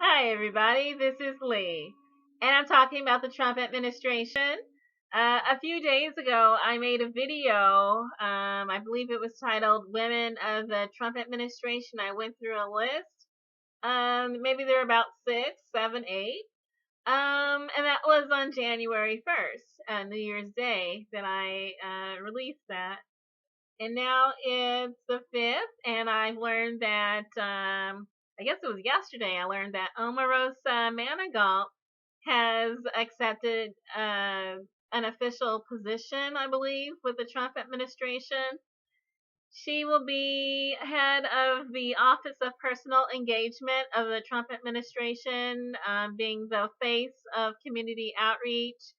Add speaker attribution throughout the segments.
Speaker 1: Hi, everybody. This is Lee, and I'm talking about the Trump administration. A few days ago, I made a video. I believe it was titled Women of the Trump Administration. I went through a list. Maybe there were about six, seven, eight. And that was on January 1st, New Year's Day, that I released that. And now it's the 5th, and I've learned that, I guess it was yesterday, I learned that Omarosa Manigault has accepted an official position, I believe, with the Trump administration. She will be head of the Office of Personal Engagement of the Trump administration, being the face of community outreach,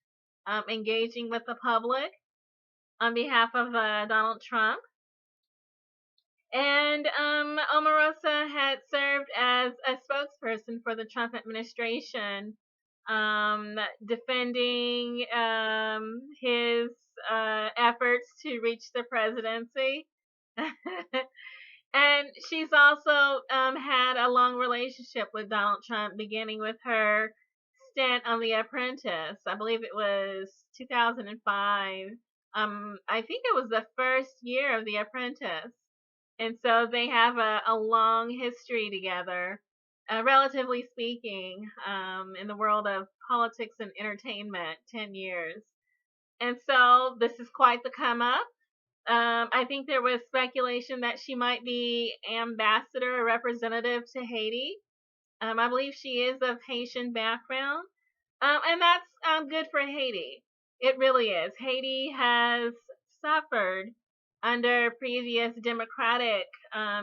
Speaker 1: engaging with the public on behalf of Donald Trump. And Omarosa had served as a spokesperson for the Trump administration, defending his efforts to reach the presidency. And she's also had a long relationship with Donald Trump, beginning with her stint on The Apprentice. I believe it was 2005. I think it was the first year of The Apprentice. And so they have a long history together, relatively speaking, in the world of politics and entertainment, 10 years. And so this is quite the come up. I think there was speculation that she might be ambassador or representative to Haiti. I believe she is of Haitian background. And that's good for Haiti. It really is. Haiti has suffered under previous democratic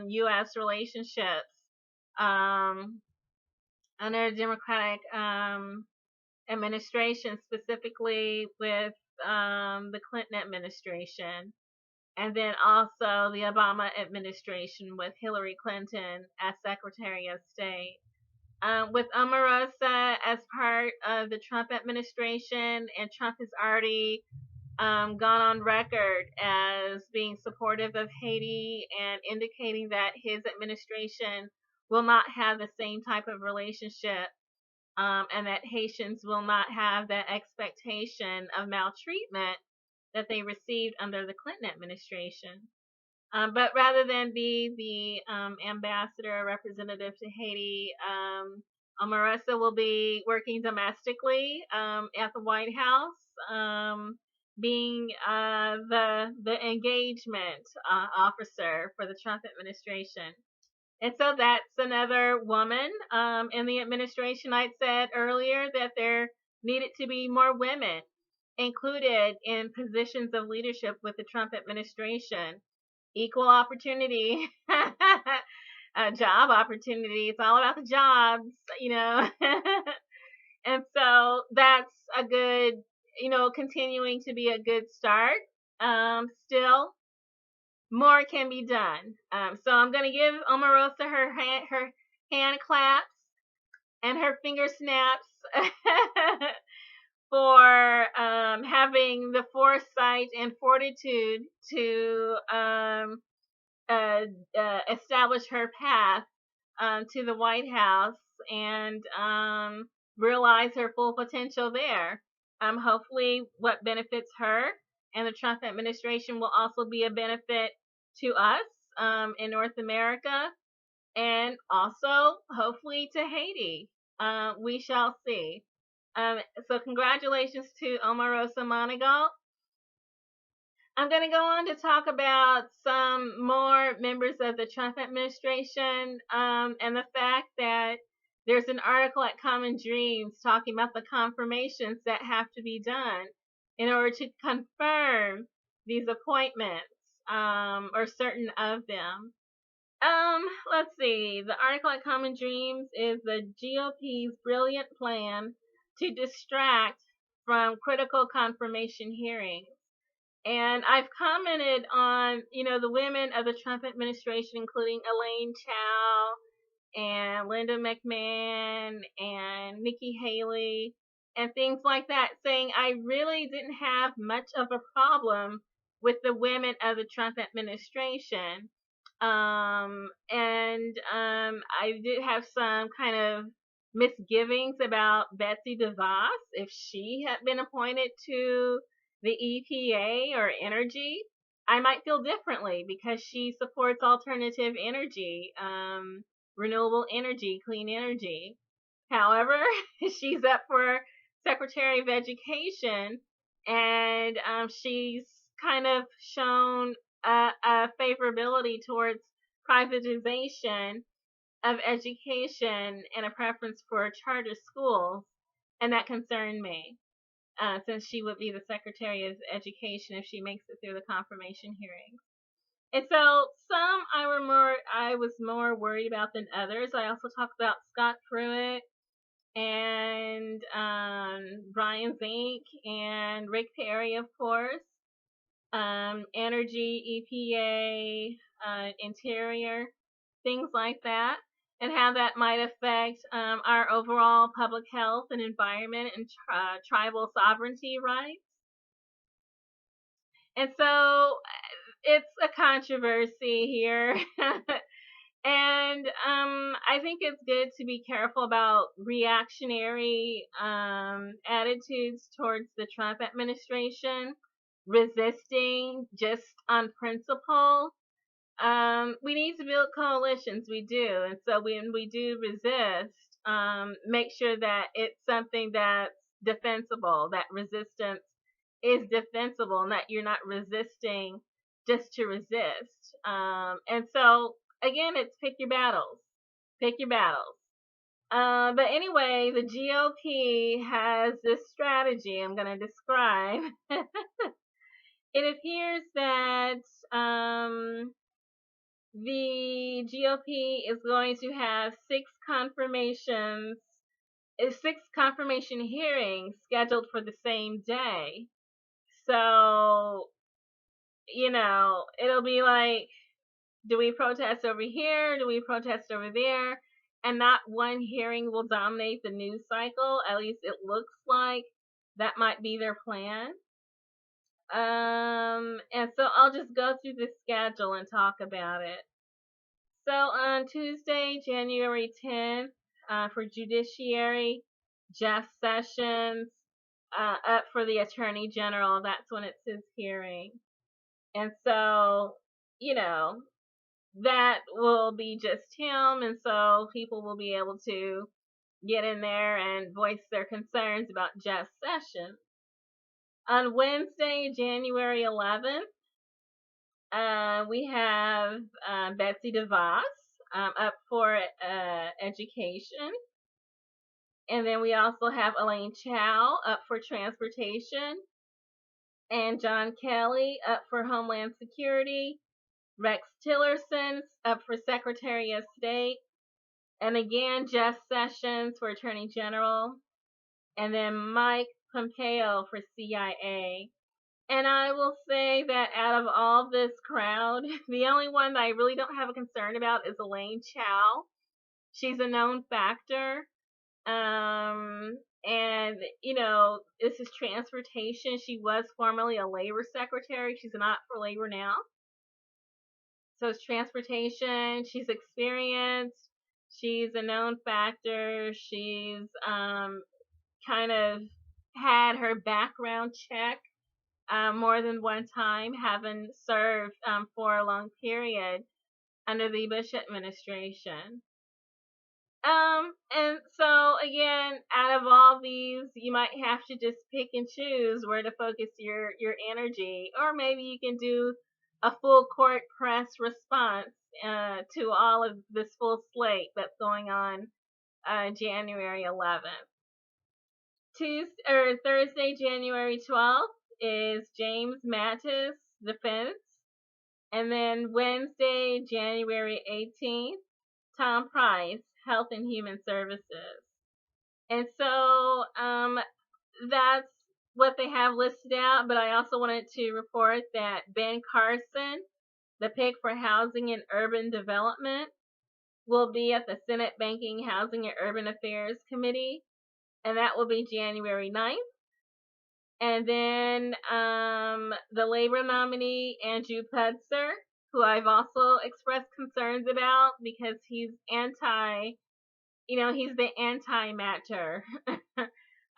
Speaker 1: U.S. relationships, um, under democratic administration, specifically with the Clinton administration, and then also the Obama administration with Hillary Clinton as Secretary of State. With Omarosa as part of the Trump administration, and Trump has already gone on record as being supportive of Haiti and indicating that his administration will not have the same type of relationship, and that Haitians will not have that expectation of maltreatment that they received under the Clinton administration. But rather than be the ambassador or representative to Haiti, Omarosa will be working domestically at the White House, being the engagement officer for the Trump administration. And so that's another woman in the administration. I'd said earlier that there needed to be more women included in positions of leadership with the Trump administration. Equal opportunity, job opportunity. It's all about the jobs. And so that's a good, continuing to be a good start. Still, more can be done. So I'm going to give Omarosa her hand claps and her finger snaps for having the foresight and fortitude to establish her path to the White House and realize her full potential there. Hopefully, what benefits her and the Trump administration will also be a benefit to us in North America, and also hopefully to Haiti. We shall see. So congratulations to Omarosa Manigault. I'm going to go on to talk about some more members of the Trump administration, and the fact that there's an article at Common Dreams talking about the confirmations that have to be done in order to confirm these appointments, or certain of them. Let's see. The article at Common Dreams is the GOP's brilliant plan to distract from critical confirmation hearings. And I've commented on, the women of the Trump administration, including Elaine Chao and Linda McMahon and Nikki Haley and things like that, saying I really didn't have much of a problem with the women of the Trump administration. And I did have some kind of misgivings about Betsy DeVos if she had been appointed to the EPA or energy. I might feel differently because she supports alternative energy, renewable energy, clean energy. However, she's up for Secretary of Education, and she's kind of shown a favorability towards privatization of education and a preference for charter schools, and that concerned me, since she would be the Secretary of Education if she makes it through the confirmation hearings. And so some I was more worried about than others. I also talked about Scott Pruitt and Brian Zink and Rick Perry, of course, energy, EPA, interior, things like that, and how that might affect our overall public health and environment and tribal sovereignty rights. And so it's a controversy here. And I think it's good to be careful about reactionary attitudes towards the Trump administration, resisting just on principle. We need to build coalitions. We do. And so when we do resist, make sure that it's something that's defensible, that resistance is defensible, and that you're not resisting just to resist. And so, again, it's pick your battles. Pick your battles. But anyway, the GOP has this strategy I'm going to describe. It appears that the GOP is going to have six confirmation hearings scheduled for the same day. So, it'll be like, do we protest over here? Do we protest over there? And not one hearing will dominate the news cycle. At least it looks like that might be their plan. And so I'll just go through the schedule and talk about it. So on Tuesday, January 10th, for Judiciary, Jeff Sessions, up for the Attorney General. That's when it's his hearing. And so, that will be just him. And so people will be able to get in there and voice their concerns about Jeff Sessions. On Wednesday, January 11th, we have Betsy DeVos up for education. And then we also have Elaine Chao up for transportation. And John Kelly up for Homeland Security. Rex Tillerson up for Secretary of State. And again, Jeff Sessions for Attorney General. And then Mike Pompeo for CIA. And I will say that out of all this crowd, the only one that I really don't have a concern about is Elaine Chao. She's a known factor. And, this is transportation. She was formerly a labor secretary. She's not for labor now. So it's transportation. She's experienced. She's a known factor. She's kind of had her background check more than one time, having served for a long period under the Bush administration. And so again, out of all these, you might have to just pick and choose where to focus your energy, or maybe you can do a full court press response to all of this full slate that's going on January 11th. Thursday, January 12th is James Mattis, Defense. And then Wednesday, January 18th, Tom Price, Health and Human Services. And so that's what they have listed out. But I also wanted to report that Ben Carson, the pick for Housing and Urban Development, will be at the Senate Banking, Housing, and Urban Affairs Committee. And that will be January 9th. And then the Labor nominee, Andrew Putzer, who I've also expressed concerns about because he's he's the anti-matter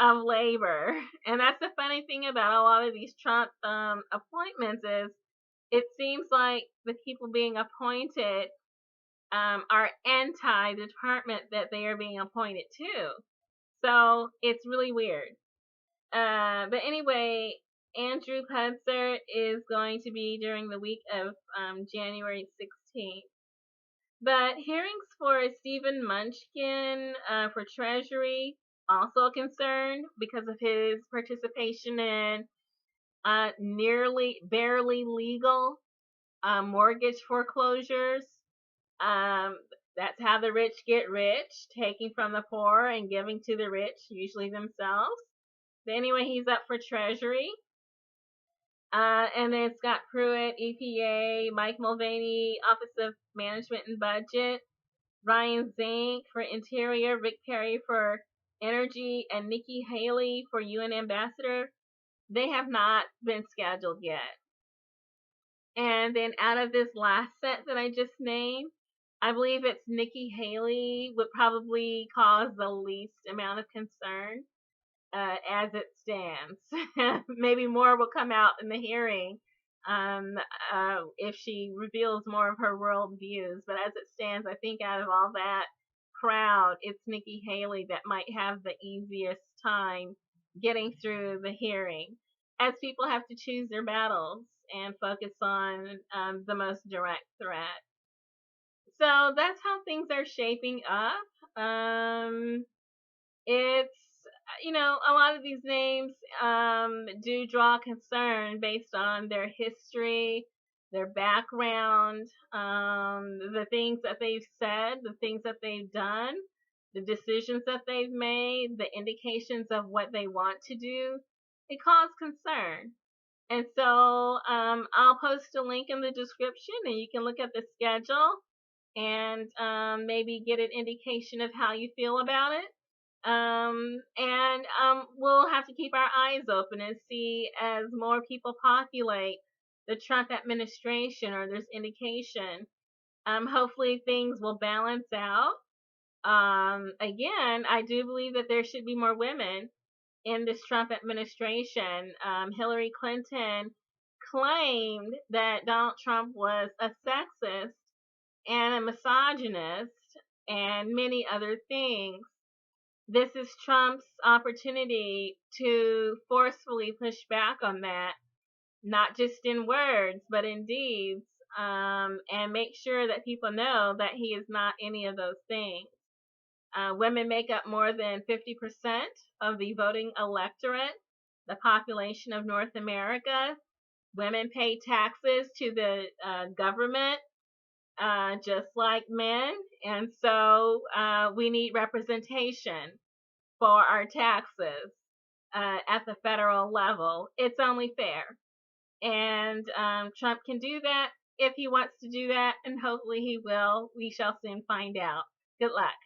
Speaker 1: of labor. And that's the funny thing about a lot of these Trump appointments is it seems like the people being appointed are anti-department that they are being appointed to. So it's really weird. But anyway, Andrew Putzer is going to be during the week of January 16th. But hearings for Stephen Munchkin for Treasury also a concern because of his participation in barely legal mortgage foreclosures. That's how the rich get rich, taking from the poor and giving to the rich, usually themselves. But anyway, he's up for Treasury. And then Scott Pruitt, EPA, Mike Mulvaney, Office of Management and Budget, Ryan Zink for Interior, Rick Perry for Energy, and Nikki Haley for UN Ambassador. They have not been scheduled yet. And then out of this last set that I just named, I believe it's Nikki Haley would probably cause the least amount of concern as it stands. Maybe more will come out in the hearing if she reveals more of her world views. But as it stands, I think out of all that crowd, it's Nikki Haley that might have the easiest time getting through the hearing, as people have to choose their battles and focus on the most direct threat. So that's how things are shaping up. It's, a lot of these names do draw concern based on their history, their background, the things that they've said, the things that they've done, the decisions that they've made, the indications of what they want to do. It causes concern. And so I'll post a link in the description and you can look at the schedule and maybe get an indication of how you feel about it. And we'll have to keep our eyes open and see as more people populate the Trump administration or there's indication. Hopefully things will balance out. Again, I do believe that there should be more women in this Trump administration. Hillary Clinton claimed that Donald Trump was a sexist and a misogynist and many other things. This is Trump's opportunity to forcefully push back on that, not just in words, but in deeds, and make sure that people know that he is not any of those things. Women make up more than 50% of the voting electorate, the population of North America. Women pay taxes to the government just like men, and so we need representation for our taxes at the federal level. It's only fair. And Trump can do that if he wants to do that, and hopefully he will. We shall soon find out. Good luck.